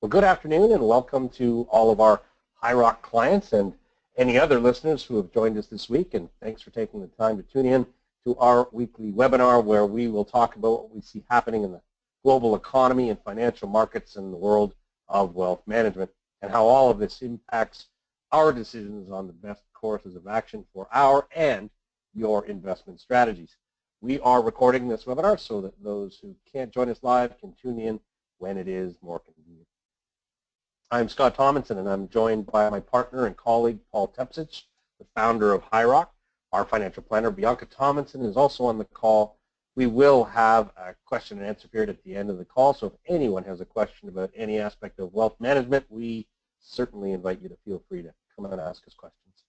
Well, good afternoon and welcome to all of our HighRock clients and any other listeners who have joined us this week. And thanks for taking the time to tune in to our weekly webinar where we will talk about what we see happening in the global economy and financial markets in the world of wealth management and how all of this impacts our decisions on the best courses of action for our and your investment strategies. We are recording this webinar so that those who can't join us live can tune in when it is more convenient. I'm Scott Tomlinson, and I'm joined by my partner and colleague, Paul Tepsich, the founder of HighRock. Our financial planner, Bianca Tomlinson, is also on the call. We will have a question and answer period at the end of the call, so if anyone has a question about any aspect of wealth management, we certainly invite you to feel free to come and ask us questions.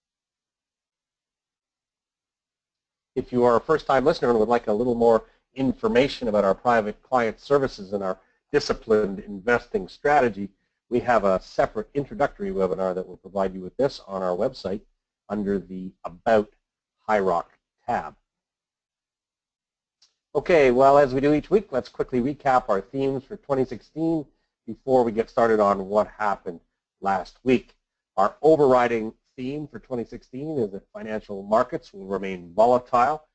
If you are a first-time listener and would like a little more information about our private client services and our disciplined investing strategy, we have a separate introductory webinar that will provide you with this on our website under the About HighRock tab. Okay, well, as we do each week, let's quickly recap our themes for 2016 before we get started on what happened last week. Our overriding theme for 2016 is that financial markets will remain volatile.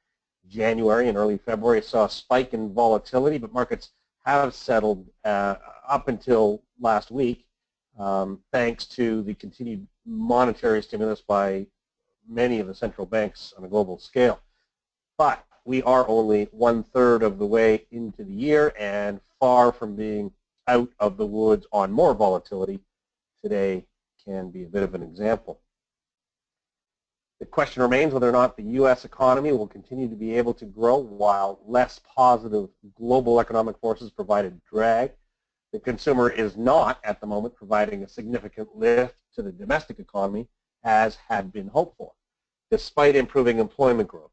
January and early February saw a spike in volatility, but markets have settled up until last week thanks to the continued monetary stimulus by many of the central banks on a global scale. But we are only 1/3 of the way into the year and far from being out of the woods on more volatility. Today can be a bit of an example. The question remains whether or not the U.S. economy will continue to be able to grow while less positive global economic forces provide a drag. The consumer is not, at the moment, providing a significant lift to the domestic economy, as had been hoped for, despite improving employment growth.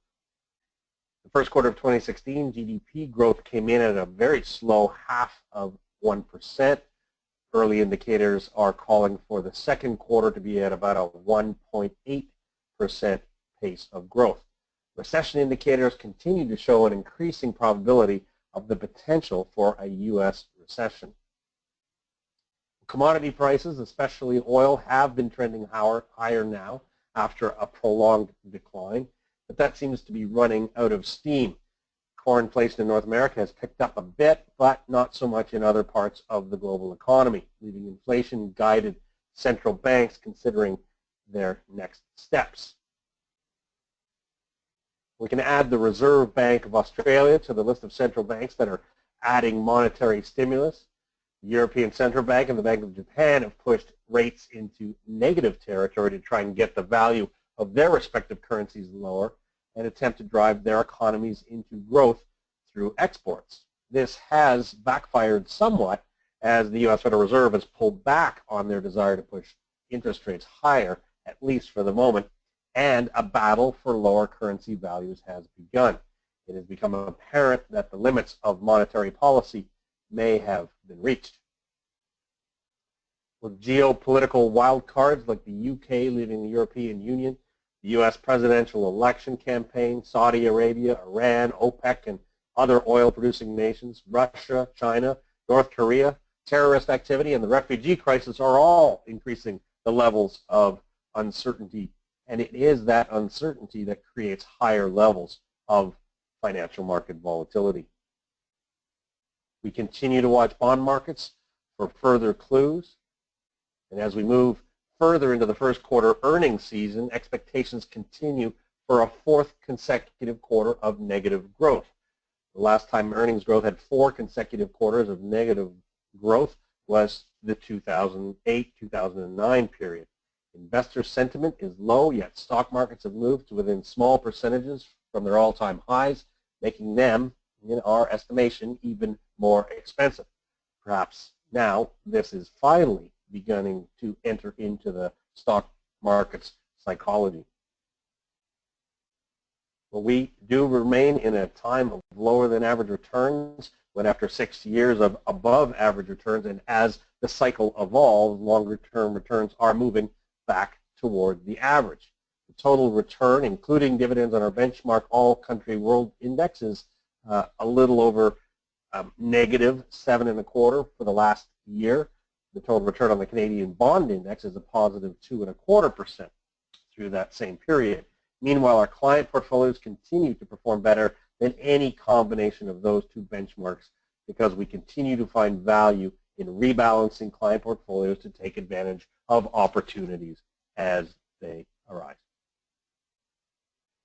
The first quarter of 2016, GDP growth came in at a very slow 0.5%. Early indicators are calling for the second quarter to be at about a 1.8% pace of growth. Recession indicators continue to show an increasing probability of the potential for a U.S. recession. Commodity prices, especially oil, have been trending higher now after a prolonged decline, but that seems to be running out of steam. Core inflation in North America has picked up a bit, but not so much in other parts of the global economy, leaving inflation-guided central banks considering their next steps. We can add the Reserve Bank of Australia to the list of central banks that are adding monetary stimulus. The European Central Bank and the Bank of Japan have pushed rates into negative territory to try and get the value of their respective currencies lower and attempt to drive their economies into growth through exports. This has backfired somewhat as the U.S. Federal Reserve has pulled back on their desire to push interest rates higher, at least for the moment, and a battle for lower currency values has begun. It has become apparent that the limits of monetary policy may have been reached. With geopolitical wildcards like the UK leaving the European Union, the U.S. presidential election campaign, Saudi Arabia, Iran, OPEC, and other oil-producing nations, Russia, China, North Korea, terrorist activity, and the refugee crisis are all increasing the levels of uncertainty, and it is that uncertainty that creates higher levels of financial market volatility. We continue to watch bond markets for further clues, and as we move further into the first quarter earnings season, expectations continue for a fourth consecutive quarter of negative growth. The last time earnings growth had 4 consecutive quarters of negative growth was the 2008-2009 period. Investor sentiment is low, yet stock markets have moved to within small percentages from their all-time highs, making them, in our estimation, even more expensive. Perhaps now this is finally beginning to enter into the stock market's psychology. Well, we do remain in a time of lower than average returns when after 6 years of above average returns, and as the cycle evolves, longer term returns are moving back toward the average. The total return, including dividends on our benchmark all country world index, is a little over -7.25 for the last year. The total return on the Canadian bond index is a positive 2.25% through that same period. Meanwhile, our client portfolios continue to perform better than any combination of those two benchmarks because we continue to find value in rebalancing client portfolios to take advantage of opportunities as they arise.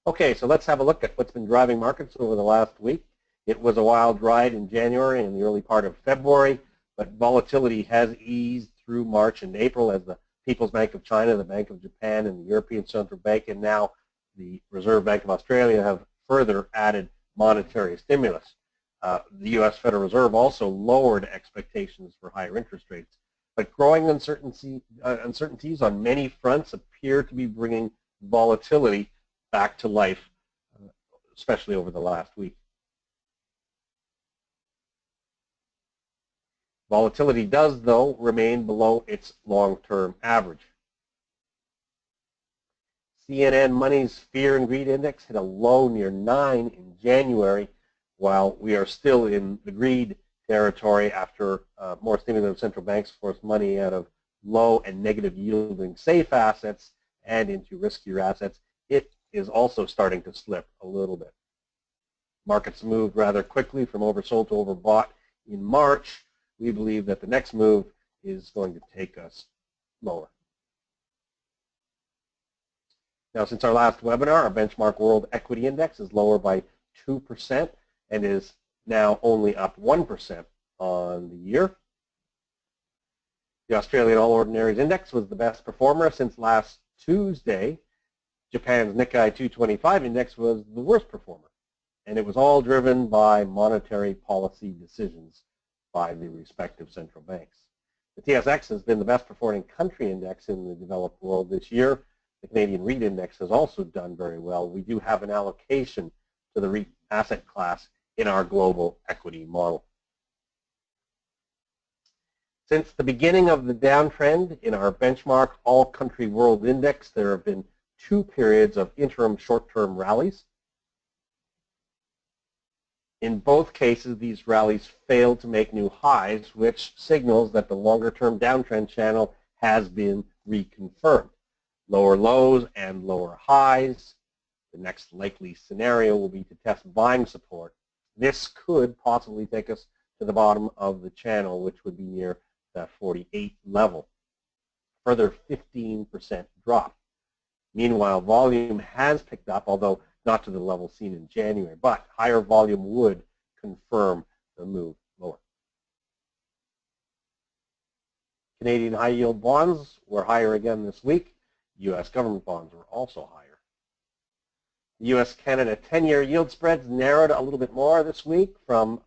Okay, so let's have a look at what's been driving markets over the last week. It was a wild ride in January and the early part of February, but volatility has eased through March and April as the People's Bank of China, the Bank of Japan, and the European Central Bank, and now the Reserve Bank of Australia have further added monetary stimulus. The U.S. Federal Reserve also lowered expectations for higher interest rates. But growing uncertainties on many fronts appear to be bringing volatility back to life, especially over the last week. Volatility does, though, remain below its long-term average. CNN Money's Fear and Greed Index hit a low near 9 in January, while we are still in the greed territory after more stimulative central banks forced money out of low and negative yielding safe assets and into riskier assets. It is also starting to slip a little bit. Markets moved rather quickly from oversold to overbought in March. We believe that the next move is going to take us lower. Now, since our last webinar, our benchmark world equity index is lower by 2% and is now only up 1% on the year. The Australian All Ordinaries Index was the best performer since last Tuesday. Japan's Nikkei 225 Index was the worst performer, and it was all driven by monetary policy decisions by the respective central banks. The TSX has been the best performing country index in the developed world this year. The Canadian REIT Index has also done very well. We do have an allocation to the REIT asset class in our global equity model. Since the beginning of the downtrend in our benchmark all-country world index, there have been 2 periods of interim short-term rallies. In both cases, these rallies failed to make new highs, which signals that the longer-term downtrend channel has been reconfirmed. Lower lows and lower highs. The next likely scenario will be to test buying support. This could possibly take us to the bottom of the channel, which would be near that 48 level. Further 15% drop. Meanwhile, volume has picked up, although not to the level seen in January, but higher volume would confirm the move lower. Canadian high-yield bonds were higher again this week. U.S. government bonds were also higher. The U.S.-Canada 10-year yield spreads narrowed a little bit more this week from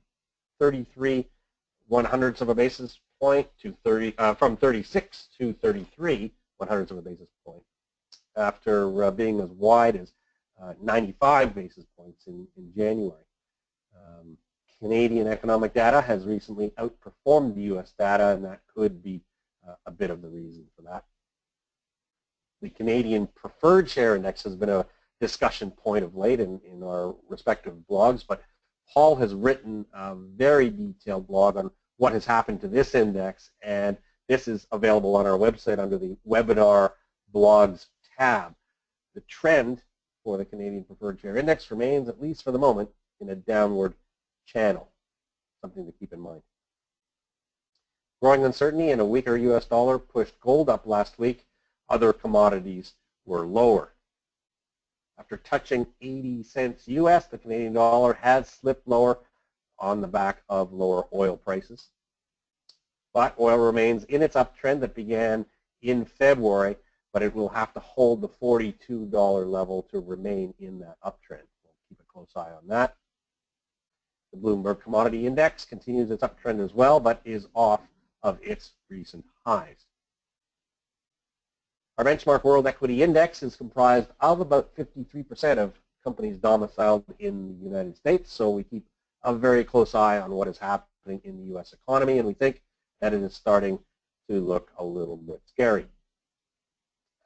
33/100ths of a basis point to from 36 to 33/100ths of a basis point, after being as wide as 95 basis points in January. Canadian economic data has recently outperformed the U.S. data, and that could be a bit of the reason for that. The Canadian Preferred Share Index has been a discussion point of late in our respective blogs, but Paul has written a very detailed blog on what has happened to this index, and this is available on our website under the Webinar Blogs tab. The trend for the Canadian Preferred Share Index remains, at least for the moment, in a downward channel, something to keep in mind. Growing uncertainty and a weaker U.S. dollar pushed gold up last week. Other commodities were lower. After touching 80 cents U.S., the Canadian dollar has slipped lower on the back of lower oil prices. But oil remains in its uptrend that began in February, but it will have to hold the $42 level to remain in that uptrend. We'll keep a close eye on that. The Bloomberg Commodity Index continues its uptrend as well, but is off of its recent highs. Our benchmark world equity index is comprised of about 53% of companies domiciled in the United States, so we keep a very close eye on what is happening in the U.S. economy, and we think that it is starting to look a little bit scary.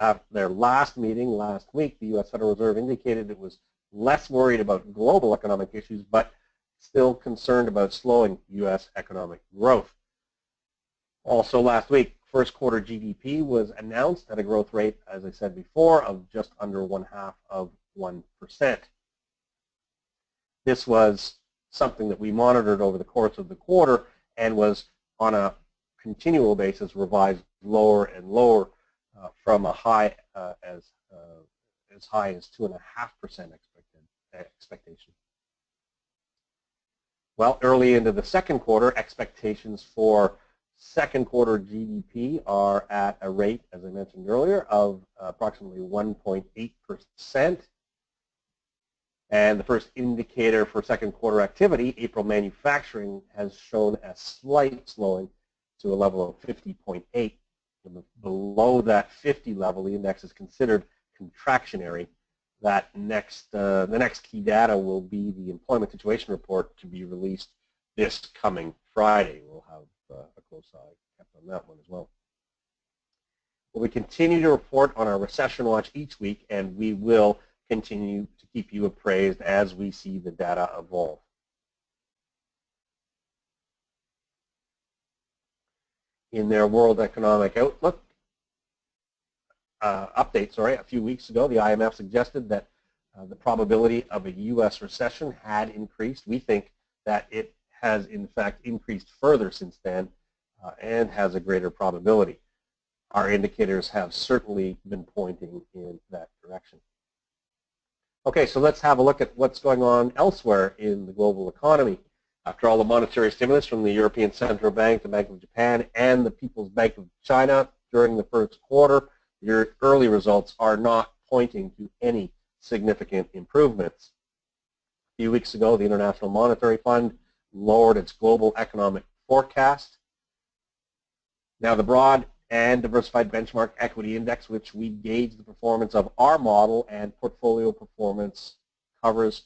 At their last meeting last week, the U.S. Federal Reserve indicated it was less worried about global economic issues, but still concerned about slowing U.S. economic growth. Also last week, first quarter GDP was announced at a growth rate, as I said before, of just under 0.5%. This was something that we monitored over the course of the quarter and was on a continual basis revised lower and lower from a high as high as 2.5% expectation. Well, early into the second quarter, expectations for second quarter GDP are at a rate, as I mentioned earlier, of approximately 1.8%. And the first indicator for second quarter activity, April manufacturing, has shown a slight slowing to a level of 50.8. Below that 50 level, the index is considered contractionary. The next key data will be the employment situation report to be released this coming Friday. We'll have a close eye kept on that one as well. Well, we continue to report on our recession watch each week, and we will continue to keep you appraised as we see the data evolve. In their World Economic Outlook update, a few weeks ago, the IMF suggested that the probability of a U.S. recession had increased. We think that it has, in fact, increased further since then and has a greater probability. Our indicators have certainly been pointing in that direction. Okay, so let's have a look at what's going on elsewhere in the global economy. After all the monetary stimulus from the European Central Bank, the Bank of Japan, and the People's Bank of China during the first quarter, your early results are not pointing to any significant improvements. A few weeks ago, the International Monetary Fund lowered its global economic forecast. Now, the broad and diversified benchmark equity index, which we gauge the performance of our model and portfolio performance, covers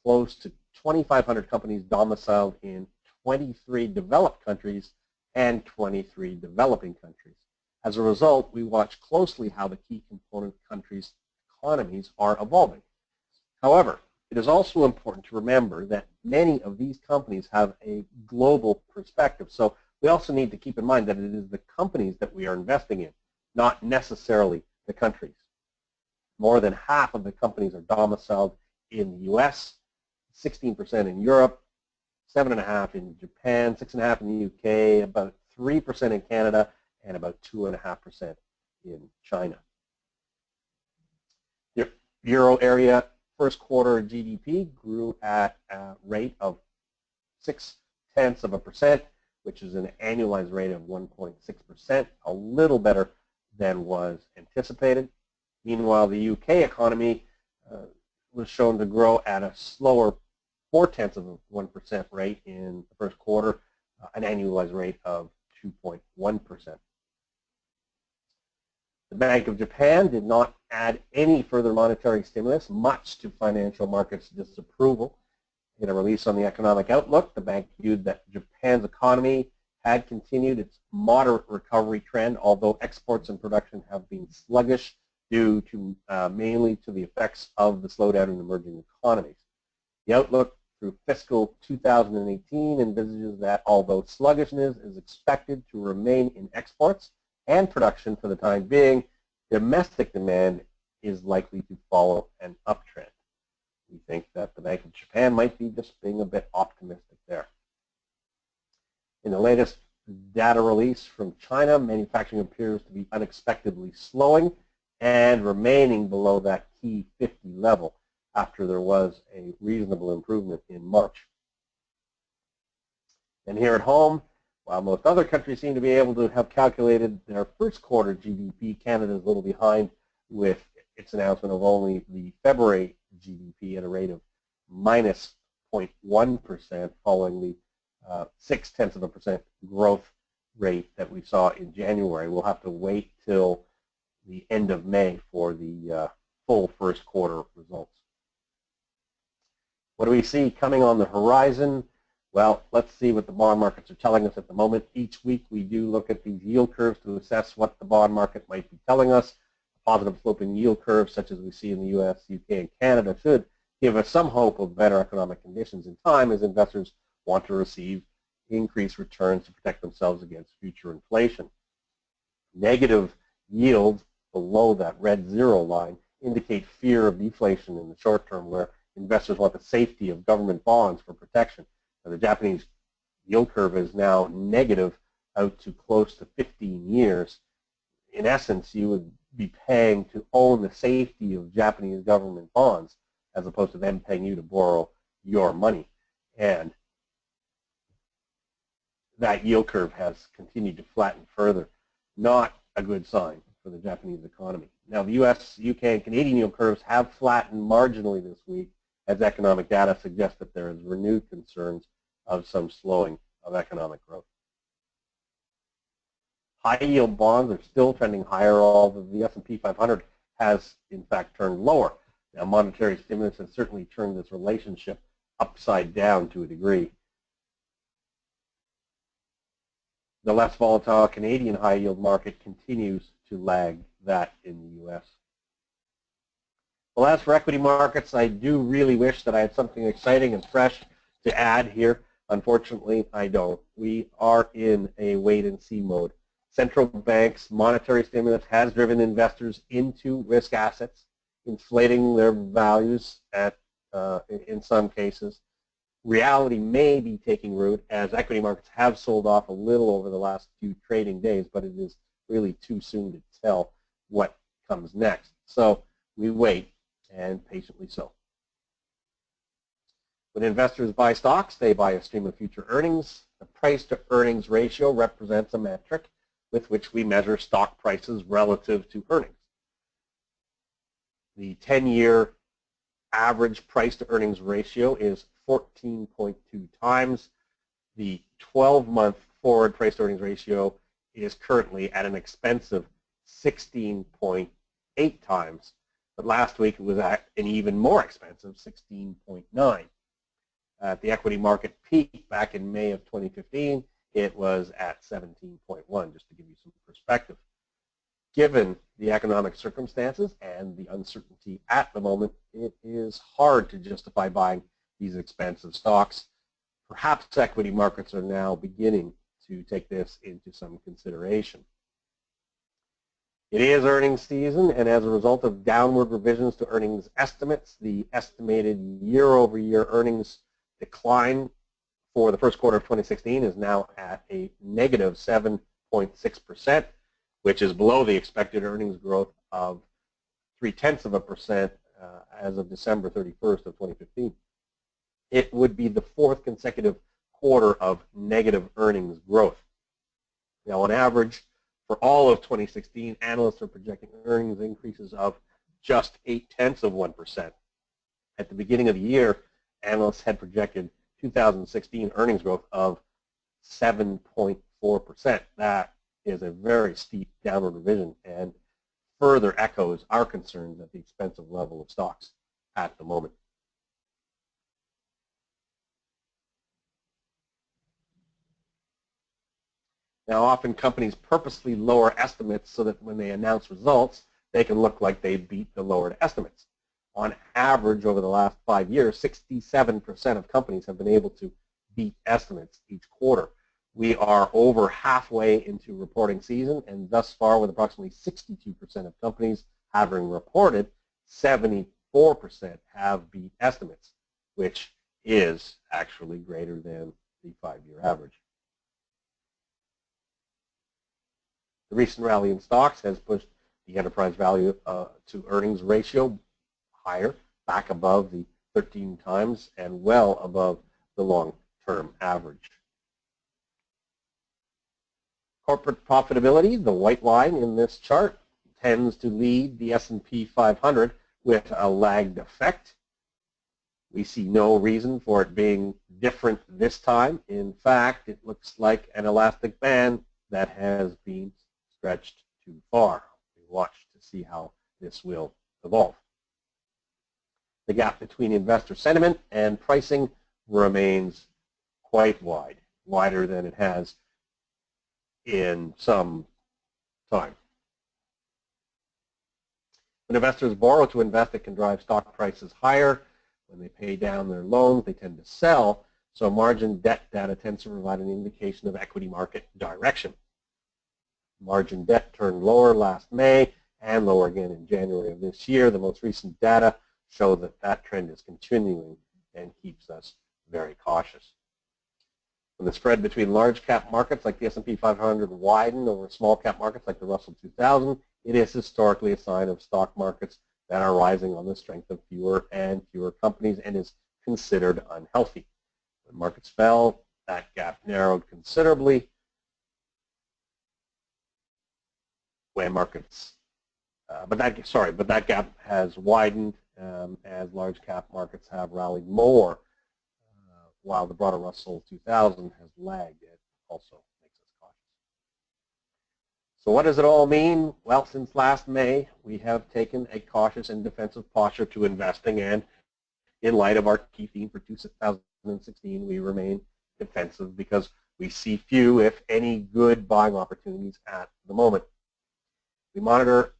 close to 2,500 companies domiciled in 23 developed countries and 23 developing countries. As a result, we watch closely how the key component countries' economies are evolving. However, it is also important to remember that many of these companies have a global perspective. So we also need to keep in mind that it is the companies that we are investing in, not necessarily the countries. More than half of the companies are domiciled in the U.S., 16% in Europe, 7.5% in Japan, 6.5% in the UK, about 3% in Canada, and about 2.5% in China. The Euro area first quarter GDP grew at a rate of 0.6%, which is an annualized rate of 1.6%, a little better than was anticipated. Meanwhile, the UK economy was shown to grow at a slower 0.4% rate in the first quarter, an annualized rate of 2.1%. The Bank of Japan did not add any further monetary stimulus, much to financial markets' disapproval. In a release on the economic outlook, the bank viewed that Japan's economy had continued its moderate recovery trend, although exports and production have been sluggish due to mainly to the effects of the slowdown in emerging economies. The outlook through fiscal 2018 envisages that although sluggishness is expected to remain in exports and production for the time being, domestic demand is likely to follow an uptrend. We think that the Bank of Japan might be just being a bit optimistic there. In the latest data release from China, manufacturing appears to be unexpectedly slowing and remaining below that key 50 level after there was a reasonable improvement in March. And here at home, while most other countries seem to be able to have calculated their first quarter GDP, Canada is a little behind with its announcement of only the February GDP at a rate of minus 0.1%, following the 0.6% growth rate that we saw in January. We'll have to wait till the end of May for the full first quarter results. What do we see coming on the horizon? Well, let's see what the bond markets are telling us at the moment. Each week we do look at these yield curves to assess what the bond market might be telling us. Positive sloping yield curves, such as we see in the U.S., UK, and Canada, should give us some hope of better economic conditions in time as investors want to receive increase returns to protect themselves against future inflation. Negative yields below that red zero line indicate fear of deflation in the short term, where investors want the safety of government bonds for protection. Now, the Japanese yield curve is now negative out to close to 15 years. In essence, you would be paying to own the safety of Japanese government bonds as opposed to them paying you to borrow your money. And that yield curve has continued to flatten further. Not a good sign for the Japanese economy. Now, the US, UK, and Canadian yield curves have flattened marginally this week as economic data suggests that there is renewed concerns of some slowing of economic growth. High-yield bonds are still trending higher, although the S&P 500 has, in fact, turned lower. Now, monetary stimulus has certainly turned this relationship upside down to a degree. The less volatile Canadian high-yield market continues to lag that in the U.S. Well, as for equity markets, I do really wish that I had something exciting and fresh to add here. Unfortunately, I don't. We are in a wait-and-see mode. Central banks' monetary stimulus has driven investors into risk assets, inflating their values in some cases. Reality may be taking root as equity markets have sold off a little over the last few trading days, but it is really too soon to tell what comes next. So we wait, and patiently so. When investors buy stocks, they buy a stream of future earnings. The price-to-earnings ratio represents a metric with which we measure stock prices relative to earnings. The 10-year average price-to-earnings ratio is 14.2 times. The 12-month forward price-to-earnings ratio is currently at an expensive 16.8 times. But last week it was at an even more expensive 16.9. At the equity market peak back in May of 2015, it was at 17.1, just to give you some perspective. Given the economic circumstances and the uncertainty at the moment, it is hard to justify buying these expensive stocks. Perhaps equity markets are now beginning to take this into some consideration. It is earnings season, and as a result of downward revisions to earnings estimates, the estimated year-over-year earnings decline for the first quarter of 2016 is now at a negative 7.6%, which is below the expected earnings growth of 0.3% as of December 31st of 2015. It would be the fourth consecutive quarter of negative earnings growth. Now, on average, for all of 2016, analysts are projecting earnings increases of just 0.8%. At the beginning of the year, analysts had projected 2016 earnings growth of 7.4%. That is a very steep downward revision and further echoes our concerns at the expensive level of stocks at the moment. Now, often companies purposely lower estimates so that when they announce results, they can look like they beat the lowered estimates. On average, over the last 5 years, 67% of companies have been able to beat estimates each quarter. We are over halfway into reporting season, and thus far, with approximately 62% of companies having reported, 74% have beat estimates, which is actually greater than the 5-year average. The recent rally in stocks has pushed the enterprise value to earnings ratio higher, back above the 13 times and well above the long-term average. Corporate profitability, the white line in this chart, tends to lead the S&P 500 with a lagged effect. We see no reason for it being different this time. In fact, it looks like an elastic band that has been stretched too far. We watch to see how this will evolve. The gap between investor sentiment and pricing remains quite wide, wider than it has in some time. When investors borrow to invest, it can drive stock prices higher. When they pay down their loans, they tend to sell. So margin debt data tends to provide an indication of equity market direction. Margin debt turned lower last May and lower again in January of this year. The most recent data show that that trend is continuing and keeps us very cautious. When the spread between large cap markets like the S&P 500 widen over small cap markets like the Russell 2000, it is historically a sign of stock markets that are rising on the strength of fewer and fewer companies and is considered unhealthy. When markets fell, that gap narrowed considerably. When markets, but that gap has widened as large cap markets have rallied more, while the broader Russell 2000 has lagged. It also makes us cautious. So what does it all mean? Well, since last May, we have taken a cautious and defensive posture to investing, and in light of our key theme for 2016, we remain defensive because we see few, if any, good buying opportunities at the moment. We monitor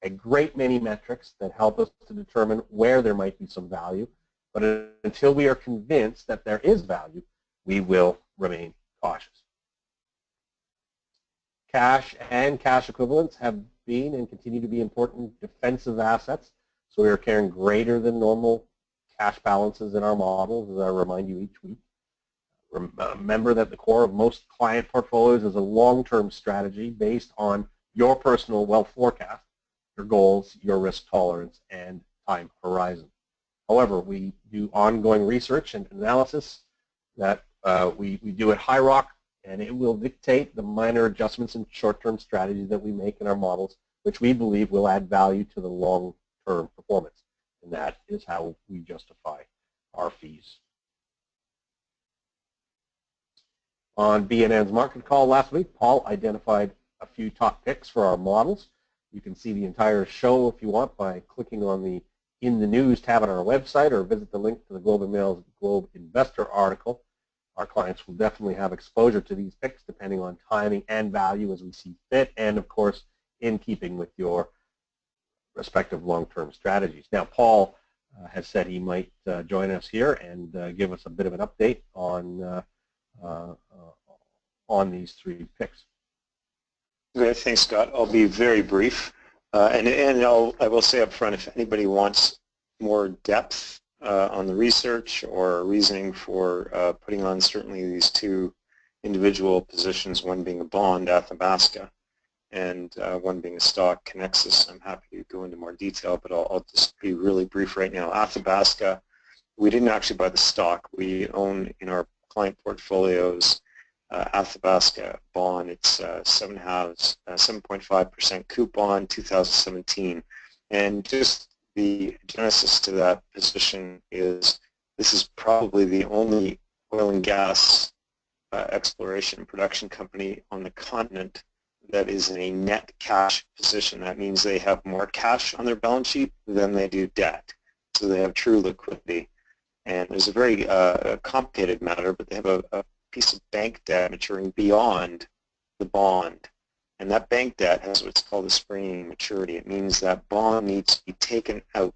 a great many metrics that help us to determine where there might be some value, but until we are convinced that there is value, we will remain cautious. Cash and cash equivalents have been and continue to be important defensive assets, so we are carrying greater than normal cash balances in our models, as I remind you each week. Remember that the core of most client portfolios is a long-term strategy based on your personal wealth forecast, your goals, your risk tolerance, and time horizon. However, we do ongoing research and analysis that we do at High Rock, and it will dictate the minor adjustments in short-term strategies that we make in our models, which we believe will add value to the long-term performance. And that is how we justify our fees. On BNN's market call last week, Paul identified a few top picks for our models. You can see the entire show if you want by clicking on the In the News tab on our website, or visit the link to the Globe and Mail's Globe Investor article. Our clients will definitely have exposure to these picks depending on timing and value as we see fit, and of course in keeping with your respective long-term strategies. Now, Paul has said he might join us here and give us a bit of an update on these three picks. Great, thanks, Scott. I'll be very brief, and I will say up front, if anybody wants more depth on the research or reasoning for putting on certainly these two individual positions, one being a bond, Athabasca, and one being a stock, Conexus, I'm happy to go into more detail, but I'll just be really brief right now. Athabasca, we didn't actually buy the stock. We own in our client portfolios Athabasca bond. It's 7.5% coupon, 2017. And just the genesis to that position is this is probably the only oil and gas exploration and production company on the continent that is in a net cash position. That means they have more cash on their balance sheet than they do debt. So they have true liquidity. And there's a very complicated matter, but they have a piece of bank debt maturing beyond the bond. And that bank debt has what's called a springing maturity. It means that bond needs to be taken out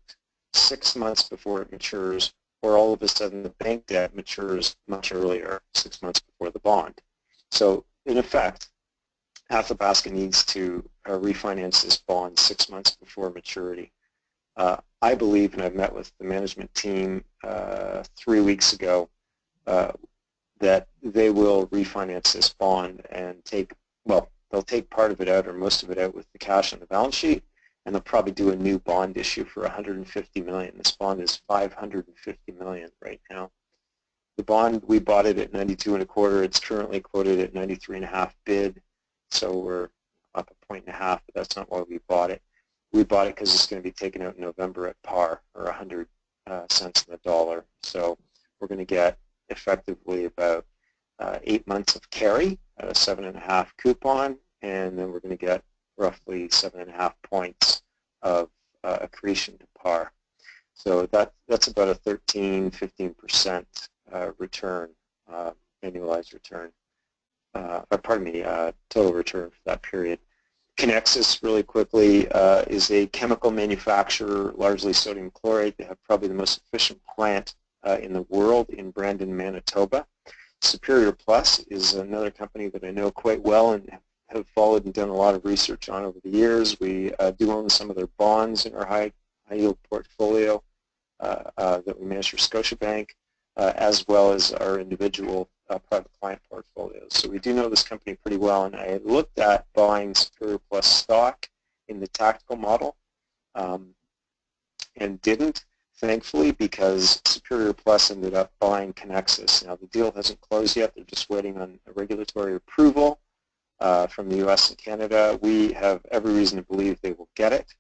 6 months before it matures, or all of a sudden the bank debt matures much earlier, 6 months before the bond. So in effect, Athabasca needs to refinance this bond 6 months before maturity. I believe, and I've met with the management team 3 weeks ago, that they will refinance this bond and they'll take part of it out or most of it out with the cash on the balance sheet, and they'll probably do a new bond issue for $150 million. This bond is $550 million right now. The bond, we bought it at 92.25. It's currently quoted at 93.5 bid, so we're up 1.5 points, but that's not why we bought it. We bought it because it's going to be taken out in November at par, or 100 cents on the dollar. So we're going to get effectively about 8 months of carry at a 7.5 coupon, and then we're going to get roughly 7.5 points of accretion to par. So that's about a 13-15% return, annualized return, total return for that period. Conexus, really quickly, is a chemical manufacturer, largely sodium chlorate. They have probably the most efficient plant in the world in Brandon, Manitoba. Superior Plus is another company that I know quite well and have followed and done a lot of research on over the years. We do own some of their bonds in our high yield portfolio that we manage for Scotiabank, as well as our individual private client portfolios. So we do know this company pretty well, and I looked at buying Superior Plus stock in the tactical model and didn't, thankfully, because Superior Plus ended up buying Conexus. Now the deal hasn't closed yet. They're just waiting on a regulatory approval from the U.S. and Canada. We have every reason to believe they will get it.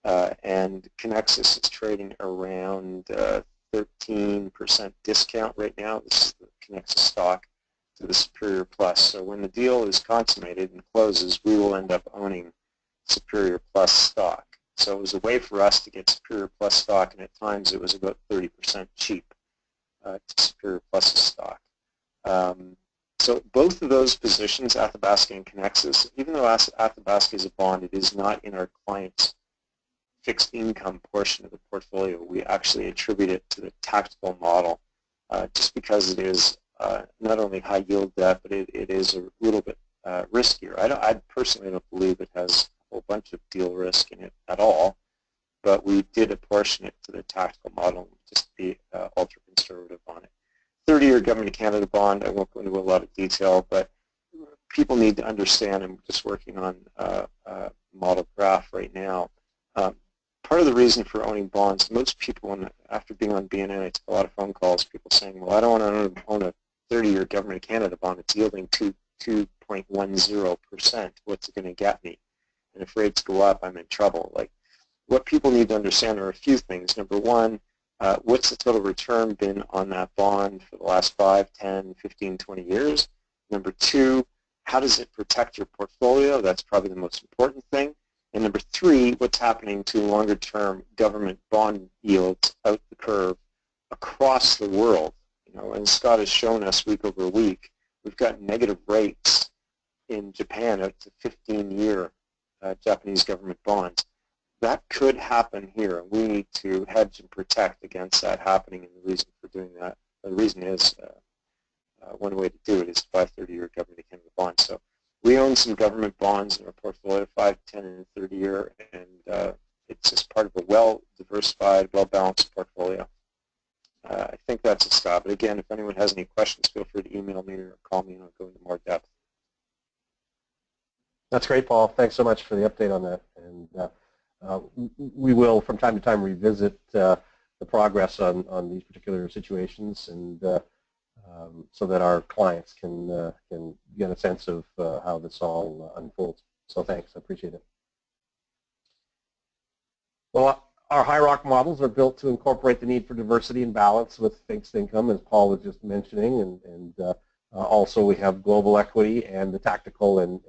And Conexus is trading around 13% discount right now. This is the Conexus stock to the Superior Plus. So when the deal is consummated and closes, we will end up owning Superior Plus stock. So it was a way for us to get Superior Plus stock, and at times it was about 30% cheap to Superior Plus's stock. So both of those positions, Athabasca and Conexus, even though Athabasca is a bond, it is not in our client's fixed income portion of the portfolio. We actually attribute it to the tactical model just because it is not only high yield debt, but it is a little bit riskier. I personally don't believe it has a whole bunch of deal risk in it at all, but we did apportion it to the tactical model just to be ultra conservative on it. 30-year Government of Canada bond, I won't go into a lot of detail, but people need to understand, I'm just working on a model graph right now. Part of the reason for owning bonds, most people, after being on BNN, I took a lot of phone calls, people saying, well, I don't want to own a 30-year Government of Canada bond. It's yielding 2.10%. What's it going to get me? And if rates go up, I'm in trouble. Like, what people need to understand are a few things. Number one, what's the total return been on that bond for the last 5, 10, 15, 20 years? Number two, how does it protect your portfolio? That's probably the most important thing. And number three, what's happening to longer-term government bond yields out the curve across the world? You know, and Scott has shown us week over week, we've got negative rates in Japan out to 15-year Japanese government bonds. That could happen here. We need to hedge and protect against that happening, and the reason for doing that, the reason is one way to do it is to buy 30-year Government of Canada bonds. So we own some government bonds in our portfolio, 5, 10, and 30-year, and it's just part of a well-diversified, well-balanced portfolio. I think that's a stop. But again, if anyone has any questions, feel free to email me or call me, and I'll go into more depth. That's great, Paul. Thanks so much for the update on that. And we will, from time to time, revisit the progress on these particular situations, and so that our clients can get a sense of how this all unfolds. So thanks, I appreciate it. Well, our HIROC models are built to incorporate the need for diversity and balance with fixed income, as Paul was just mentioning, and also we have global equity and the tactical and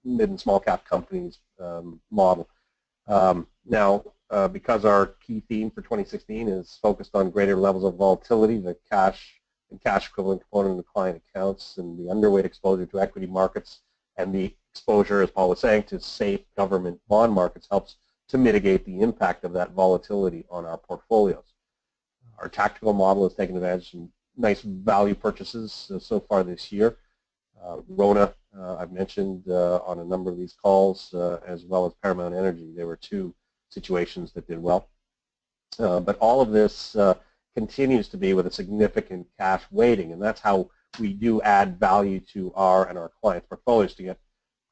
mid and small cap companies model. Now, because our key theme for 2016 is focused on greater levels of volatility, the cash and cash equivalent component of the client accounts, and the underweight exposure to equity markets, and the exposure, as Paul was saying, to safe government bond markets helps to mitigate the impact of that volatility on our portfolios. Our tactical model has taken advantage of some nice value purchases so far this year. Rona, I've mentioned on a number of these calls, as well as Paramount Energy. There were two situations that did well. But all of this continues to be with a significant cash weighting, and that's how we do add value to our and our clients' portfolios to get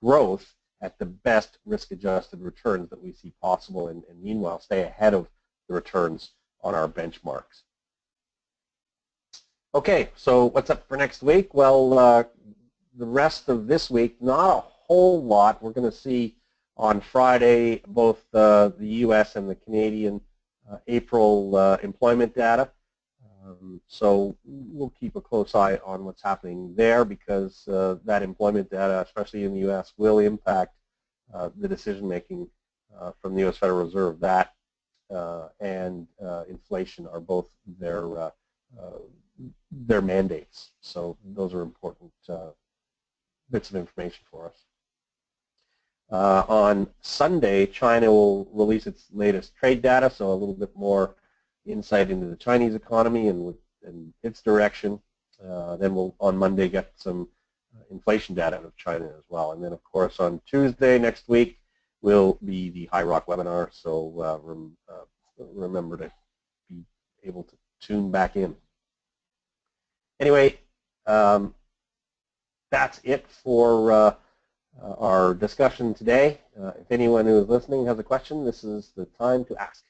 growth at the best risk-adjusted returns that we see possible, and meanwhile stay ahead of the returns on our benchmarks. Okay, so what's up for next week? Well, the rest of this week, not a whole lot. We're going to see on Friday both the U.S. and the Canadian April employment data. So we'll keep a close eye on what's happening there, because that employment data, especially in the U.S., will impact the decision-making from the U.S. Federal Reserve. That and inflation are both their mandates. So those are important bits of information for us. On Sunday, China will release its latest trade data, so a little bit more insight into the Chinese economy and its direction. Then we'll, on Monday, get some inflation data out of China as well. And then, of course, on Tuesday next week will be the HIROC webinar, so remember to be able to tune back in. Anyway, that's it for our discussion today. If anyone who is listening has a question, this is the time to ask.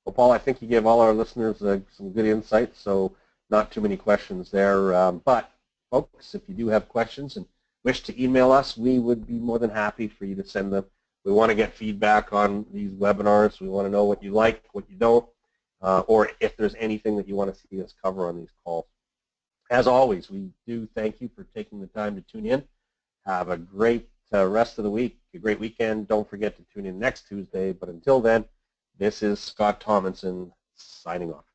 Well, Paul, I think you gave all our listeners some good insights, so not too many questions there. But, folks, if you do have questions and wish to email us, we would be more than happy for you to send them. We want to get feedback on these webinars. We want to know what you like, what you don't, or if there's anything that you want to see us cover on these calls. As always, we do thank you for taking the time to tune in. Have a great rest of the week, a great weekend. Don't forget to tune in next Tuesday. But until then, this is Scott Tomlinson signing off.